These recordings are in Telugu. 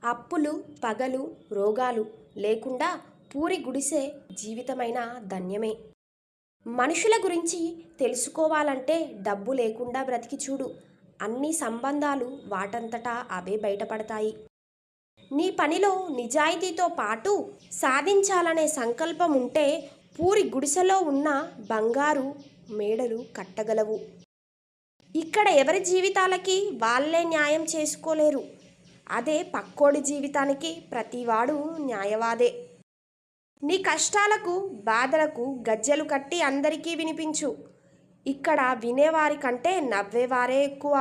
అప్పులు, పగలు, రోగాలు లేకుండా పూరి గుడిసె జీవితమైన ధన్యమే. మనుషుల గురించి తెలుసుకోవాలంటే డబ్బు లేకుండా బ్రతికి చూడు. అన్ని సంబంధాలు వాటంతటా అవే బయటపడతాయి. నీ పనిలో నిజాయితీతో పాటు సాధించాలనే సంకల్పం ఉంటే పూరి గుడిసెలో ఉన్న బంగారు మేడలు కట్టగలవు. ఇక్కడ ఎవరి జీవితాలకి వాళ్ళే న్యాయం చేసుకోలేరు. అదే పక్కోడి జీవితానికి ప్రతివాడు న్యాయవాదే. నీ కష్టాలకు, బాధలకు గజ్జెలు కట్టి అందరికీ వినిపించు. ఇక్కడ వినేవారి కంటే నవ్వేవారే ఎక్కువ.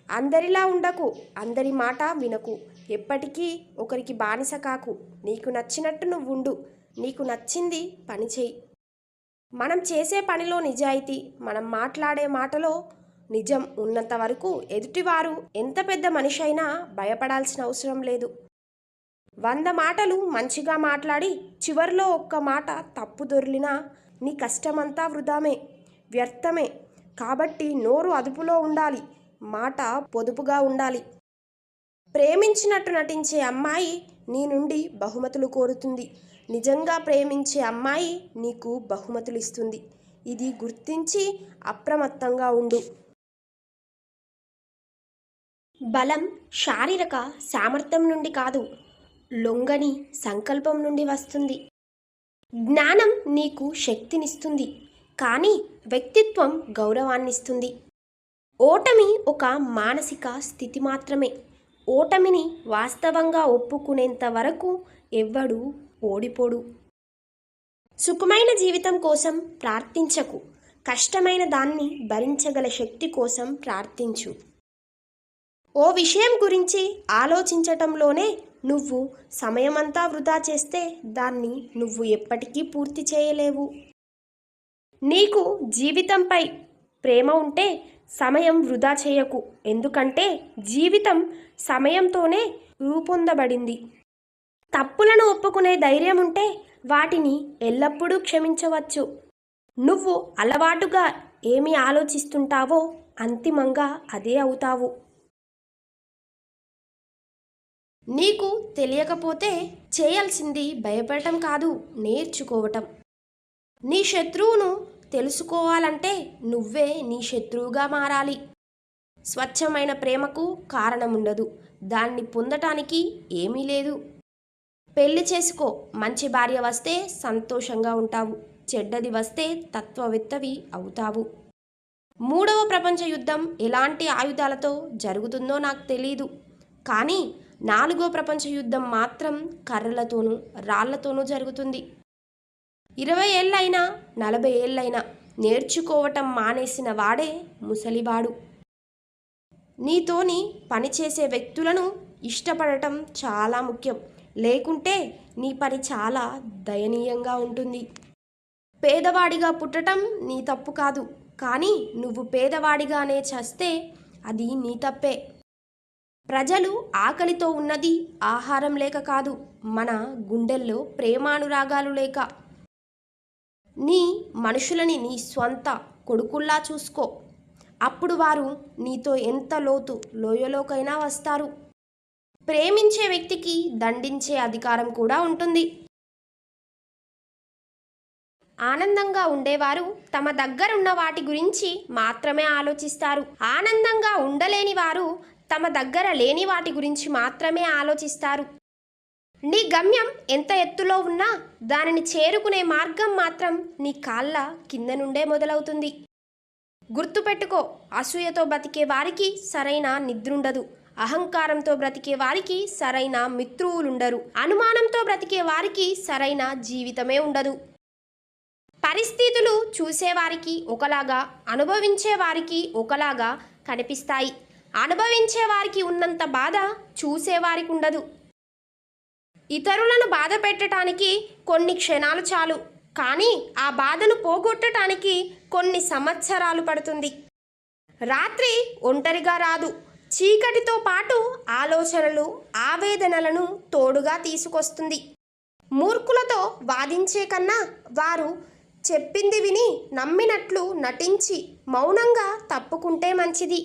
అందరిలా ఉండకు, అందరి మాట వినకు. ఎప్పటికీ ఒకరికి బానిస కాకు. నీకు నచ్చినట్టు నువ్వుండు. నీకు నచ్చింది పని చేయి. మనం చేసే పనిలో నిజాయితీ, మనం మాట్లాడే మాటలో నిజం ఉన్నంత వరకు ఎదుటివారు ఎంత పెద్ద మనిషి అయినా భయపడాల్సిన అవసరం లేదు. 100 మాటలు మంచిగా మాట్లాడి చివర్లో ఒక్క మాట తప్పు దొర్లినా నీ కష్టమంతా వృధామే, వ్యర్థమే. కాబట్టి నోరు అదుపులో ఉండాలి, మాట పొదుపుగా ఉండాలి. ప్రేమించినట్టు నటించే అమ్మాయి నీ నుండి బహుమతులు కోరుతుంది. నిజంగా ప్రేమించే అమ్మాయి నీకు బహుమతులు ఇస్తుంది. ఇది గుర్తించి అప్రమత్తంగా ఉండు. బలం శారీరక సామర్థ్యం నుండి కాదు, లొంగని సంకల్పం నుండి వస్తుంది. జ్ఞానం నీకు శక్తినిస్తుంది, కానీ వ్యక్తిత్వం గౌరవాన్నిస్తుంది. ఓటమి ఒక మానసిక స్థితి మాత్రమే. ఓటమిని వాస్తవంగా ఒప్పుకునేంత వరకు ఎవ్వడూ ఓడిపోడు. సుఖమైన జీవితం కోసం ప్రార్థించకు, కష్టమైన దాన్ని భరించగల శక్తి కోసం ప్రార్థించు. ఓ విషయం గురించి ఆలోచించటంలోనే నువ్వు సమయమంతా వృధా చేస్తే దాన్ని నువ్వు ఎప్పటికీ పూర్తి చేయలేవు. నీకు జీవితంపై ప్రేమ ఉంటే సమయం వృధా చేయకు. ఎందుకంటే జీవితం సమయంతోనే రూపొందబడింది. తప్పులను ఒప్పుకునే ధైర్యం ఉంటే వాటిని ఎల్లప్పుడూ క్షమించవచ్చు. నువ్వు అలవాటుగా ఏమి ఆలోచిస్తుంటావో అంతిమంగా అదే అవుతావు. నీకు తెలియకపోతే చేయాల్సింది భయపడటం కాదు, నేర్చుకోవటం. నీ శత్రువును తెలుసుకోవాలంటే నువ్వే నీ శత్రువుగా మారాలి. స్వచ్ఛమైన ప్రేమకు కారణం ఉండదు, దాన్ని పొందటానికి ఏమీ లేదు. పెళ్లి చేసుకో, మంచి భార్య వస్తే సంతోషంగా ఉంటావు, చెడ్డది వస్తే తత్వవేత్తవి అవుతావు. 3వ ప్రపంచ యుద్ధం ఎలాంటి ఆయుధాలతో జరుగుతుందో నాకు తెలీదు, కానీ 4వ ప్రపంచ యుద్ధం మాత్రం కర్రలతోనూ రాళ్లతోనూ జరుగుతుంది. 20 ఏళ్ళైనా 40 ఏళ్ళైనా నేర్చుకోవటం మానేసిన వాడే ముసలివాడు. నీతోని పనిచేసే వ్యక్తులను ఇష్టపడటం చాలా ముఖ్యం, లేకుంటే నీ పని చాలా దయనీయంగా ఉంటుంది. పేదవాడిగా పుట్టటం నీ తప్పు కాదు, కానీ నువ్వు పేదవాడిగానే చస్తే అది నీ తప్పే. ప్రజలు ఆకలితో ఉన్నది ఆహారం లేక కాదు, మన గుండెల్లో ప్రేమానురాగాలు లేక. నీ మనుషులని నీ స్వంత కొడుకుల్లా చూసుకో. అప్పుడు వారు నీతో ఎంత లోయలోకైనా వస్తారు. ప్రేమించే వ్యక్తికి దండించే అధికారం కూడా ఉంటుంది. ఆనందంగా ఉండేవారు తమ దగ్గరున్న వాటి గురించి మాత్రమే ఆలోచిస్తారు. ఆనందంగా ఉండలేని వారు తమ దగ్గర లేని వాటి గురించి మాత్రమే ఆలోచిస్తారు. నీ గమ్యం ఎంత ఎత్తులో ఉన్నా దానిని చేరుకునే మార్గం మాత్రం నీ కాళ్ళ కింద నుండే మొదలవుతుంది. గుర్తుపెట్టుకో, అసూయతో బ్రతికే వారికి సరైన నిద్రుండదు, అహంకారంతో బ్రతికే వారికి సరైన మిత్రువులుండరు, అనుమానంతో బ్రతికే వారికి సరైన జీవితమే ఉండదు. పరిస్థితులు చూసేవారికి ఒకలాగా, అనుభవించే వారికి ఒకలాగా కనిపిస్తాయి. అనుభవించే వారికి ఉన్నంత బాధ చూసేవారికి ఉండదు. ఇతరులను బాధ పెట్టడానికి కొన్ని క్షణాలు చాలు, కానీ ఆ బాధను పోగొట్టడానికి కొన్ని సంవత్సరాలు పడుతుంది. రాత్రి ఒంటరిగా రాదు, చీకటితో పాటు ఆలోచనలు, ఆవేదనలను తోడుగా తీసుకొస్తుంది. మూర్ఖులతో వాదించే కన్నా వారు చెప్పింది విని నమ్మినట్లు నటించి మౌనంగా తప్పుకుంటే మంచిది.